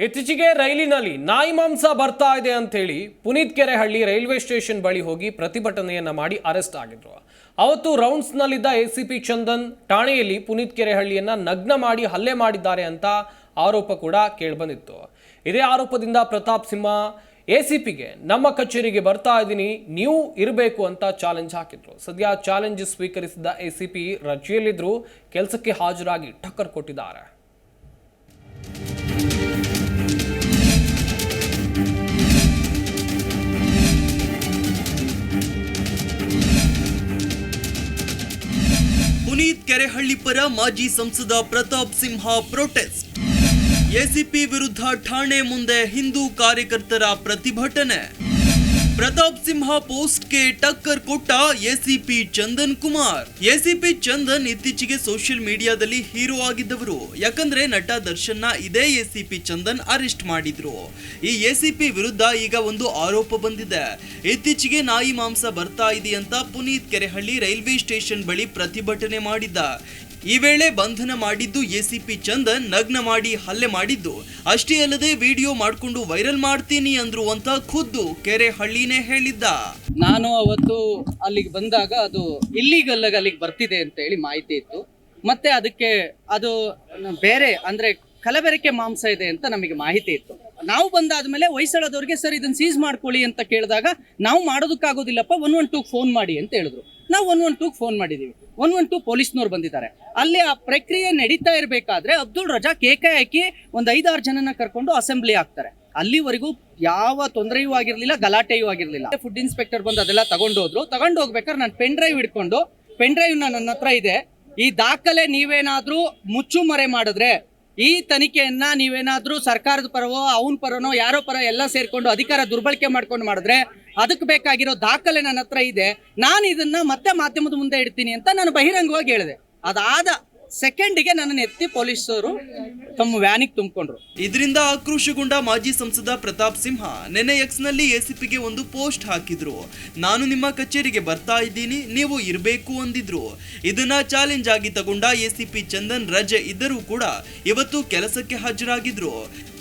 ಇತ್ತೀಚೆಗೆ ರೈಲಿನಲ್ಲಿ ನಾಯಿ ಮಾಂಸ ಬರ್ತಾ ಇದೆ ಅಂತೇಳಿ ಪುನೀತ್ ಕೆರೆಹಳ್ಳಿ ರೈಲ್ವೆ ಸ್ಟೇಷನ್ ಬಳಿ ಹೋಗಿ ಪ್ರತಿಭಟನೆಯನ್ನ ಮಾಡಿ ಅರೆಸ್ಟ್ ಆಗಿದ್ರು. ಅವತ್ತು ರೌಂಡ್ಸ್ನಲ್ಲಿದ್ದ ಎಸಿಪಿ ಚಂದನ್ ಠಾಣೆಯಲ್ಲಿ ಪುನೀತ್ ಕೆರೆಹಳ್ಳಿಯನ್ನ ನಗ್ನ ಮಾಡಿ ಹಲ್ಲೆ ಮಾಡಿದ್ದಾರೆ ಅಂತ ಆರೋಪ ಕೂಡ ಕೇಳಿಬಂದಿತ್ತು. ಇದೇ ಆರೋಪದಿಂದ ಪ್ರತಾಪ್ ಸಿಂಹ ಎಸಿಪಿಗೆ ನಮ್ಮ ಕಚೇರಿಗೆ ಬರ್ತಾ ಇದ್ದೀನಿ, ನೀವು ಇರಬೇಕು ಅಂತ ಚಾಲೆಂಜ್ ಹಾಕಿದ್ರು. ಸದ್ಯ ಚಾಲೆಂಜ್ ಸ್ವೀಕರಿಸಿದ ಎಸಿಪಿ ರಜೆಯಲ್ಲಿದ್ರು, ಕೆಲಸಕ್ಕೆ ಹಾಜರಾಗಿ ಟಕ್ಕರ್ ಕೊಟ್ಟಿದ್ದಾರೆ. ಪುನೀತ್ ಕೆರೆಹಳ್ಳಿ ಪರ ಮಾಜಿ ಸಂಸದ ಪ್ರತಾಪ್ ಸಿಂಹ ಪ್ರೊಟೆಸ್ಟ್. ಎಸಿಪಿ ವಿರುದ್ಧ ಠಾಣೆ ಮುಂದೆ ಹಿಂದೂ ಕಾರ್ಯಕರ್ತರ ಪ್ರತಿಭಟನೆ. ಪ್ರತಾಪ್ ಸಿಂಹ ಪೋಸ್ಟ್ಗೆ ಟಕ್ಕರ್ ಕೊಟ್ಟ ಎಸಿಪಿ ಚಂದನ್ ಕುಮಾರ್. ಎಸಿಪಿ ಚಂದನ್ ಇತ್ತೀಚೆಗೆ ಸೋಷಿಯಲ್ ಮೀಡಿಯಾದಲ್ಲಿ ಹೀರೋ ಆಗಿದ್ದವರು. ಯಾಕಂದ್ರೆ ನಟ ದರ್ಶನ್ ಇದೇ ಎಸಿಪಿ ಚಂದನ್ ಅರೆಸ್ಟ್ ಮಾಡಿದ್ರು. ಈ ಎಸಿಪಿ ವಿರುದ್ಧ ಈಗ ಒಂದು ಆರೋಪ ಬಂದಿದೆ. ಇತ್ತೀಚೆಗೆ ನಾಯಿ ಮಾಂಸ ಬರ್ತಾ ಇದೆಯಂತ ಪುನೀತ್ ಕೆರೆಹಳ್ಳಿ ರೈಲ್ವೆ ಸ್ಟೇಷನ್ ಬಳಿ ಪ್ರತಿಭಟನೆ ಮಾಡಿದ್ದ. ಈ ವೇಳೆ ಬಂಧನ ಮಾಡಿದ್ದು ಎಸಿಪಿ ಚಂದನ್ ನಗ್ನ ಮಾಡಿ ಹಲ್ಲೆ ಮಾಡಿದ್ದು. ಅಷ್ಟೇ ಅಲ್ಲದೆ ವಿಡಿಯೋ ಮಾಡಿಕೊಂಡು ವೈರಲ್ ಮಾಡ್ತೀನಿ ಅಂದ್ರು ಅಂತ ಖುದ್ದು ಕೆರೆಹಳ್ಳಿನೇ ಹೇಳಿದ್ದ. ನಾನು ಅವತ್ತು ಅಲ್ಲಿಗೆ ಬಂದಾಗ ಅದು ಇಲ್ಲಿಗಲ್ ಅಲ್ಲಿಗೆ ಬರ್ತಿದೆ ಅಂತ ಹೇಳಿ ಮಾಹಿತಿ ಇತ್ತು. ಮತ್ತೆ ಅದಕ್ಕೆ ಅದು ಬೇರೆ ಅಂದ್ರೆ ಕಲಬೆರಕೆ ಮಾಂಸ ಇದೆ ಅಂತ ನಮಗೆ ಮಾಹಿತಿ ಇತ್ತು. ನಾವು ಬಂದಾದ್ಮೇಲೆ ಹೊಯ್ಸಳದವ್ರಿಗೆ ಸರ್ ಇದನ್ನ ಸೀಸ್ ಮಾಡ್ಕೊಳ್ಳಿ ಅಂತ ಕೇಳಿದಾಗ ನಾವು ಮಾಡೋದಕ್ಕಾಗೋದಿಲ್ಲಪ್ಪ 112 ಫೋನ್ ಮಾಡಿ ಅಂತ ಹೇಳಿದ್ರು. ನಾವು 112 ಫೋನ್ ಮಾಡಿದೀವಿ. 112 ಪೊಲೀಸ್ನವ್ರು ಬಂದಿದ್ದಾರೆ. ಅಲ್ಲಿ ಆ ಪ್ರಕ್ರಿಯೆ ನಡೀತಾ ಇರಬೇಕಾದ್ರೆ ಅಬ್ದುಲ್ ರಜಾಕ್ ಏಕಾಏಕಿ ಒಂದು 5-6 ಜನನ ಕರ್ಕೊಂಡು ಅಸೆಂಬ್ಲಿ ಆಗ್ತಾರೆ. ಅಲ್ಲಿವರೆಗೂ ಯಾವ ತೊಂದರೆಯೂ ಆಗಿರ್ಲಿಲ್ಲ, ಗಲಾಟೆಯೂ ಆಗಿರ್ಲಿಲ್ಲ. ಫುಡ್ ಇನ್ಸ್ಪೆಕ್ಟರ್ ಬಂದು ಅದೆಲ್ಲ ತಗೊಂಡೋದ್ರು. ಹೋಗ್ಬೇಕಾದ್ರೆ ನಾನು ಪೆನ್ ಡ್ರೈವ್ ಹಿಡ್ಕೊಂಡು, ಪೆನ್ ಡ್ರೈವ್ ನನ್ನ ಹತ್ರ ಇದೆ, ಈ ದಾಖಲೆ ನೀವೇನಾದ್ರೂ ಮುಚ್ಚುಮರೆ ಮಾಡಿದ್ರೆ, ಈ ತನಿಖೆಯನ್ನ ನೀವೇನಾದ್ರೂ ಸರ್ಕಾರದ ಪರವೋ ಅವನ ಪರನೋ ಯಾರೋ ಪರ ಎಲ್ಲ ಸೇರ್ಕೊಂಡು ಅಧಿಕಾರ ದುರ್ಬಳಕೆ ಮಾಡ್ಕೊಂಡು ಮಾಡಿದ್ರೆ ಅದಕ್ಕೆ ಬೇಕಾಗಿರೋ ದಾಖಲೆ ನನ್ನ ಹತ್ರ ಇದೆ, ನಾನು ಇದನ್ನ ಮತ್ತೆ ಮಾಧ್ಯಮದ ಮುಂದೆ ಇಡ್ತೀನಿ ಅಂತ ನಾನು ಬಹಿರಂಗವಾಗಿ ಹೇಳಿದೆ. ಅದಾದ ಸೆಕೆಂಡಿಗೆ ನನ್ನನ್ನು ಎತ್ತಿ ಪೊಲೀಸರು ತಮ್ಮ ವ್ಯಾನಿಗೆ ತುಂಬಿಕೊಂಡ್ರು. ಇದರಿಂದ ಆಕ್ರೋಶಗೊಂಡ ಮಾಜಿ ಸಂಸದ ಪ್ರತಾಪ್ ಸಿಂಹ ನೆನ್ನೆ ಎಕ್ಸ್ ನಲ್ಲಿ ಎಸಿಪಿಗೆ ಒಂದು ಪೋಸ್ಟ್ ಹಾಕಿದ್ರು. ನಾನು ನಿಮ್ಮ ಕಚೇರಿಗೆ ಬರ್ತಾ ಇದ್ದೀನಿ, ನೀವು ಇರಬೇಕು ಅಂದಿದ್ರು. ಇದನ್ನ ಚಾಲೆಂಜ್ ಆಗಿ ತಗೊಂಡ ಎಸಿಪಿ ಚಂದನ್ ರಜೆ ಇದ್ದರೂ ಕೂಡ ಇವತ್ತು ಕೆಲಸಕ್ಕೆ ಹಾಜರಾಗಿದ್ರು.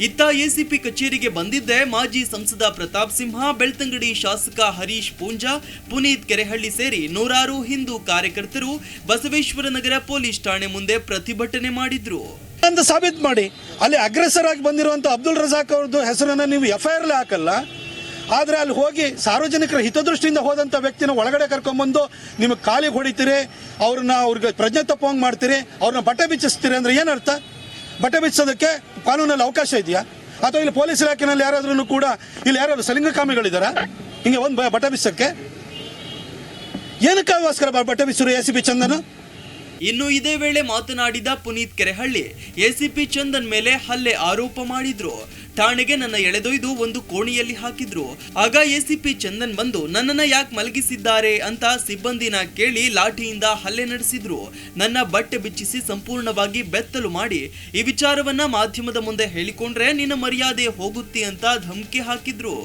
ಇತ್ತ ಎಸಿಪಿ ಕಚೇರಿಗೆ ಬಂದಿದ್ದೆ ಮಾಜಿ ಸಂಸದ ಪ್ರತಾಪ್ ಸಿಂಹ, ಬೆಳ್ತಂಗಡಿ ಶಾಸಕ ಹರೀಶ್ ಪೂಂಜಾ, ಪುನೀತ್ ಕೆರೆಹಳ್ಳಿ ಸೇರಿ ನೂರಾರು ಹಿಂದೂ ಕಾರ್ಯಕರ್ತರು ಬಸವೇಶ್ವರ ನಗರ ಪೊಲೀಸ್ ಠಾಣೆ ಮುಂದೆ ಪ್ರತಿಭಟನೆ ಮಾಡಿದ್ರು. ಅಂತ ಸಾಬೀತು ಮಾಡಿ ಅಲ್ಲಿ ಅಗ್ರೆಸರ್ ಆಗಿ ಬಂದಿರುವಂತ ಅಬ್ದುಲ್ ರಜಾಕ್ ಅವ್ರದ್ದು ಹೆಸರನ್ನ ನೀವು FIR ಹಾಕಲ್ಲ, ಆದ್ರೆ ಅಲ್ಲಿ ಹೋಗಿ ಸಾರ್ವಜನಿಕರ ಹಿತದೃಷ್ಟಿಯಿಂದ ಹೋದಂತ ವ್ಯಕ್ತಿನ ಒಳಗಡೆ ಕರ್ಕೊಂಡ್ಬಂದು ನಿಮಗೆ ಕಾಲಿಗೆ ಹೊಡಿತೀರಿ, ಅವ್ರಿಗೆ ಪ್ರಜ್ಞೆ ತಪ್ಪುವಂಗ್ ಮಾಡ್ತೀರಿ, ಅವ್ರನ್ನ ಬಟ್ಟೆ ಬಿಚ್ಚಿಸ್ತೀರಿ ಅಂದ್ರೆ ಏನರ್ಥ? ಬಟ್ಟೆ ಬಿಚ್ಚೋದಕ್ಕೆ ಕಾನೂನಲ್ಲಿ ಅವಕಾಶ ಇದೆಯಾ? ಅಥವಾ ಇಲ್ಲಿ ಪೊಲೀಸ್ ಇಲಾಖೆನಲ್ಲಿ ಯಾರಾದ್ರೂ ಕೂಡ ಇಲ್ಲಿ ಯಾರಾದ್ರೂ ಸಲಿಂಗಕಾಮಿಗಳಿದಾರ ಹಿಂಗೆ ಒಂದು ಬಟ್ಟೆ ಬಿಚ್ಚಕ್ಕೆ? ಏನಕ್ಕೋಸ್ಕರ ಬಟ್ಟೆ ಬಿಚ್ಚರು ಎಸಿಪಿ ಚಂದನ್? ಇನ್ನು ಇದೇ ವೇಳೆ ಮಾತನಾಡಿದ ಪುನೀತ್ ಕೆರೆಹಳ್ಳಿ ಎಸಿಪಿ ಚಂದನ್ ಮೇಲೆ ಹಲ್ಲೆ ಆರೋಪ ಮಾಡಿದ್ರು. ಠಾಣೆಗೆ ನನ್ನ ಎಳೆದೊಯ್ದು ಒಂದು ಕೋಣಿಯಲ್ಲಿ ಹಾಕಿದ್ರು. ಆಗ ಎಸಿಪಿ ಚಂದನ್ ಬಂದು ನನ್ನನ್ನ ಯಾಕೆ ಮಲಗಿಸಿದ್ದಾರೆ ಅಂತ ಸಿಬ್ಬಂದಿನ ಕೇಳಿ ಲಾಠಿಯಿಂದ ಹಲ್ಲೆ ನಡೆಸಿದ್ರು. ನನ್ನ ಬಟ್ಟೆ ಬಿಚ್ಚಿಸಿ ಸಂಪೂರ್ಣವಾಗಿ ಬೆತ್ತಲು ಮಾಡಿ ಈ ವಿಚಾರವನ್ನ ಮಾಧ್ಯಮದ ಮುಂದೆ ಹೇಳಿಕೊಂಡ್ರೆ ನಿನ್ನ ಮರ್ಯಾದೆ ಹೋಗುತ್ತೆ ಅಂತ ಧಮಕಿ ಹಾಕಿದ್ರು.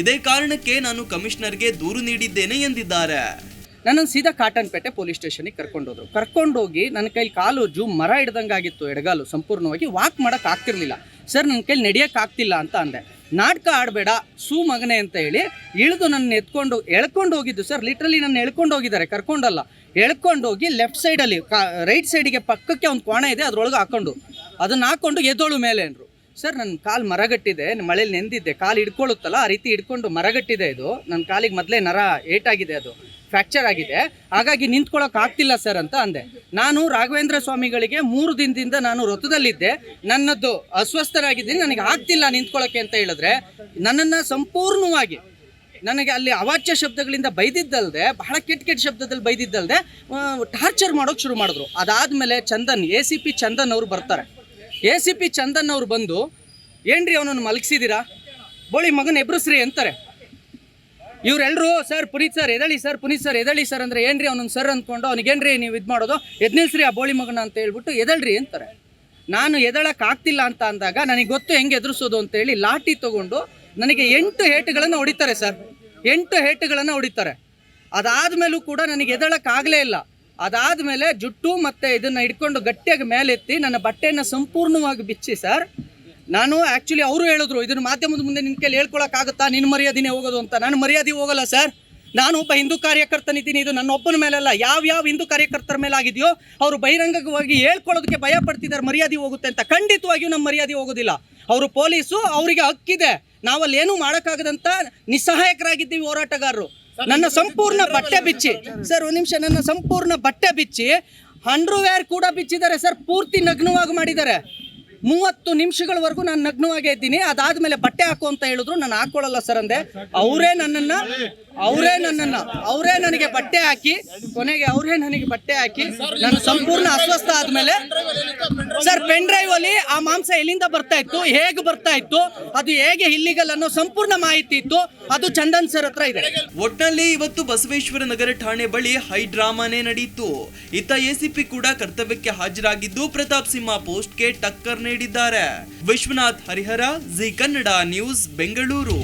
ಇದೇ ಕಾರಣಕ್ಕೆ ನಾನು ಕಮಿಷನರ್ಗೆ ದೂರು ನೀಡಿದ್ದೇನೆ ಎಂದಿದ್ದಾರೆ. ನನ್ನನ್ನು ಸೀದಾ ಕಾಟನ್ಪೇಟೆ ಪೊಲೀಸ್ ಸ್ಟೇಷನ್ಗೆ ಕರ್ಕೊಂಡೋಗಿ ನನ್ನ ಕೈಲಿ ಕಾಲು ಮರ ಹಿಡ್ದಂಗಾಗಿತ್ತು, ಎಡಗಾಲು ಸಂಪೂರ್ಣವಾಗಿ ವಾಕ್ ಮಾಡೋಕೆ ಆಗ್ತಿರ್ಲಿಲ್ಲ. ಸರ್ ನನ್ನ ಕೈಲಿ ನಡೆಯೋಕೆ ಆಗ್ತಿಲ್ಲ ಅಂತ ಅಂದೆ. ನಾಟಕ ಆಡಬೇಡ ಸೂ ಮಗನೆ ಅಂತ ಹೇಳಿ ಇಳಿದು ನನ್ನ ಎಳ್ಕೊಂಡು ಹೋಗಿದ್ದು ಸರ್. ಲಿಟ್ರಲಿ ನನ್ನ ಎಳ್ಕೊಂಡು ಹೋಗಿದ್ದಾರೆ, ಕರ್ಕೊಂಡಲ್ಲ, ಎಳ್ಕೊಂಡೋಗಿ ಲೆಫ್ಟ್ ಸೈಡಲ್ಲಿ ರೈಟ್ ಸೈಡಿಗೆ ಪಕ್ಕಕ್ಕೆ ಒಂದು ಕೋಣೆ ಇದೆ, ಅದ್ರೊಳಗೆ ಅದನ್ನ ಹಾಕೊಂಡು ಎದ್ದೋಳು ಮೇಲೆ ಅಂದರು. ಸರ್ ನನ್ನ ಕಾಲು ಮರಗಟ್ಟಿದೆ, ಮಳೇಲಿ ನೆಂದಿದ್ದೆ, ಕಾಲು ಹಿಡ್ಕೊಳ್ಳುತ್ತಲ್ಲ ಆ ರೀತಿ ಹಿಡ್ಕೊಂಡು ಮರಗಟ್ಟಿದೆ. ಇದು ನನ್ನ ಕಾಲಿಗೆ ಮೊದಲೇ ನರ ಏಟಾಗಿದೆ, ಅದು ಫ್ರ್ಯಾಕ್ಚರ್ ಆಗಿದೆ, ಹಾಗಾಗಿ ನಿಂತ್ಕೊಳ್ಳೋಕೆ ಆಗ್ತಿಲ್ಲ ಸರ್ ಅಂತ ಅಂದೆ. ನಾನು ರಾಘವೇಂದ್ರ ಸ್ವಾಮಿಗಳಿಗೆ 3 ದಿನದಿಂದ ನಾನು ವ್ರತದಲ್ಲಿದ್ದೆ, ನನ್ನದು ಅಸ್ವಸ್ಥರಾಗಿದ್ದೀನಿ, ನನಗೆ ಆಗ್ತಿಲ್ಲ ನಿಂತ್ಕೊಳ್ಳೋಕೆ ಅಂತ ಹೇಳಿದ್ರೆ ನನ್ನನ್ನು ಸಂಪೂರ್ಣವಾಗಿ ನನಗೆ ಅಲ್ಲಿ ಅವಾಚ್ಯ ಶಬ್ದಗಳಿಂದ ಬೈದಿದ್ದಲ್ದೆ, ಬಹಳ ಕೆಟ್ಟ ಶಬ್ದದಲ್ಲಿ ಬೈದಿದ್ದಲ್ದೆ ಟಾರ್ಚರ್ ಮಾಡೋಕೆ ಶುರು ಮಾಡಿದ್ರು. ಅದಾದಮೇಲೆ ಎಸಿಪಿ ಚಂದನ್ ಅವರು ಬರ್ತಾರೆ. ಎಸಿಪಿ ಚಂದನ್ ಅವರು ಬಂದು ಏನ್ರಿ ಅವನನ್ನು ಮಲಗಿಸಿದ್ದೀರಾ, ಬೋಳಿ ಮಗನ ಎಬ್ರಿಸ್ರಿ ಅಂತಾರೆ. ಇವರೆಲ್ಲರೂ ಸರ್ ಪುನೀತ್ ಸರ್ ಎದಳಿ ಸರ್, ಪುನೀತ್ ಸರ್ ಎದಳಿ ಸರ್ ಅಂದರೆ ಏನ್ರಿ ಅವನೊಂದು ಸರ್ ಅಂದ್ಕೊಂಡು ಅವನಿಗೇನ್ರಿ ನೀವು ಇದು ಮಾಡೋದು, ಎದ್ನಿಲ್ಸ್ರಿ ಆ ಬೋಳಿ ಮಗನ ಅಂತ ಹೇಳ್ಬಿಟ್ಟು ಎದಳ್ರಿ ಅಂತಾರೆ. ನಾನು ಎದಳಕ್ಕೆ ಆಗ್ತಿಲ್ಲ ಅಂತ ಅಂದಾಗ ನನಗೆ ಗೊತ್ತು ಹೆಂಗೆ ಎದುರಿಸೋದು ಅಂತೇಳಿ ಲಾಠಿ ತೊಗೊಂಡು ನನಗೆ 8 ಏಟುಗಳನ್ನು ಹೊಡಿತಾರೆ ಸರ್. 8 ಏಟುಗಳನ್ನು ಹೊಡಿತಾರೆ. ಅದಾದಮೇಲೂ ಕೂಡ ನನಗೆ ಎದಳಕ್ಕಾಗಲೇ ಇಲ್ಲ. ಅದಾದಮೇಲೆ ಜುಟ್ಟು ಮತ್ತು ಇದನ್ನು ಹಿಡ್ಕೊಂಡು ಗಟ್ಟಿಯಾಗಿ ಮೇಲೆತ್ತಿ ನನ್ನ ಬಟ್ಟೆಯನ್ನು ಸಂಪೂರ್ಣವಾಗಿ ಬಿಚ್ಚಿ ಸರ್ ನಾನು ಆ್ಯಕ್ಚುಲಿ ಅವರು ಹೇಳಿದ್ರು ಇದನ್ನು ಮಾಧ್ಯಮದ ಮುಂದೆ ನಿನ್ನ ಕೈಲಿ ಹೇಳ್ಕೊಳಕ್ಕಾಗುತ್ತಾ, ನಿನ್ನ ಮರ್ಯಾದೆನೇ ಹೋಗೋದು ಅಂತ. ನಾನು ಮರ್ಯಾದೆ ಹೋಗಲ್ಲ ಸರ್. ನಾನು ಒಬ್ಬ ಹಿಂದೂ ಕಾರ್ಯಕರ್ತನಿದ್ದೀನಿ. ಇದು ನನ್ನ ಒಬ್ಬನ ಮೇಲಲ್ಲ, ಯಾವ ಹಿಂದೂ ಕಾರ್ಯಕರ್ತರ ಮೇಲೆ ಆಗಿದೆಯೋ ಅವರು ಬಹಿರಂಗವಾಗಿ ಹೇಳ್ಕೊಳ್ಳೋದಕ್ಕೆ ಭಯ ಪಡ್ತಿದ್ದಾರೆ ಮರ್ಯಾದೆ ಹೋಗುತ್ತೆ ಅಂತ. ಖಂಡಿತವಾಗಿಯೂ ನಮ್ಮ ಮರ್ಯಾದೆ ಹೋಗೋದಿಲ್ಲ. ಅವರು ಪೊಲೀಸು, ಅವರಿಗೆ ಹಕ್ಕಿದೆ. ನಾವಲ್ಲಿ ಏನೂ ಮಾಡೋಕ್ಕಾಗದಂತ ನಿಸ್ಸಹಾಯಕರಾಗಿದ್ದೀವಿ ಹೋರಾಟಗಾರರು. ನನ್ನ ಸಂಪೂರ್ಣ ಬಟ್ಟೆ ಬಿಚ್ಚಿ ಸರ್, ಒಂದು ನಿಮಿಷ, ನನ್ನ ಸಂಪೂರ್ಣ ಬಟ್ಟೆ ಬಿಚ್ಚಿ ಅಂಡರ್ವೇರ್ ಕೂಡ ಬಿಚ್ಚಿದ್ದಾರೆ ಸರ್. ಪೂರ್ತಿ ನಗ್ನವಾಗಿ ಮಾಡಿದ್ದಾರೆ. 30 ನಿಮಿಷಗಳವರೆಗೂ ನಾನು ನಗ್ನವಾಗೇ ಇದ್ದೀನಿ. ಅದಾದ್ಮೇಲೆ ಬಟ್ಟೆ ಹಾಕು ಅಂತ ಹೇಳಿದ್ರು. ನಾನು ಹಾಕೊಳ್ಳಲ್ಲ ಸರ್ ಅಂದೆ. ಅವರೇ ನನಗೆ ಬಟ್ಟೆ ಹಾಕಿ, ಕೊನೆಗೆ ಅವರೇ ನನಗೆ ಬಟ್ಟೆ ಹಾಕಿ ನಾನು ಸಂಪೂರ್ಣ ಅಸ್ವಸ್ಥ ಆದ್ಮೇಲೆ ಸರ್, ಪೆನ್ ಡ್ರೈವ್ ಅಲ್ಲಿ ಆ ಮಾಂಸ ಎಲ್ಲಿಂದ ಬರ್ತಾ ಇತ್ತು, ಹೇಗೆ ಬರ್ತಾ ಇತ್ತು, ಅದು ಹೇಗೆ ಇಲ್ಲಿಗಲ್ ಅನ್ನೋ ಸಂಪೂರ್ಣ ಮಾಹಿತಿ ಇತ್ತು. ಅದು ಚಂದನ್ ಸರ್ ಹತ್ರ ಇದೆ. ಒಟ್ನಲ್ಲಿ ಇವತ್ತು ಬಸವೇಶ್ವರ ನಗರ ಠಾಣೆ ಬಳಿ ಹೈ ಡ್ರಾಮಾನೇ ನಡೆಯಿತು. ಇತ್ತ ಎಸಿಪಿ ಕೂಡ ಕರ್ತವ್ಯಕ್ಕೆ ಹಾಜರಾಗಿದ್ದು ಪ್ರತಾಪ್ ಸಿಂಹ ಪೋಸ್ಟ್ಗೆ ಟಕ್ಕರ್ ನೀಡಿದ್ದಾರೆ. ವಿಶ್ವನಾಥ್ ಹರಿಹರ, ಜಿ ಕನ್ನಡ ನ್ಯೂಸ್, ಬೆಂಗಳೂರು.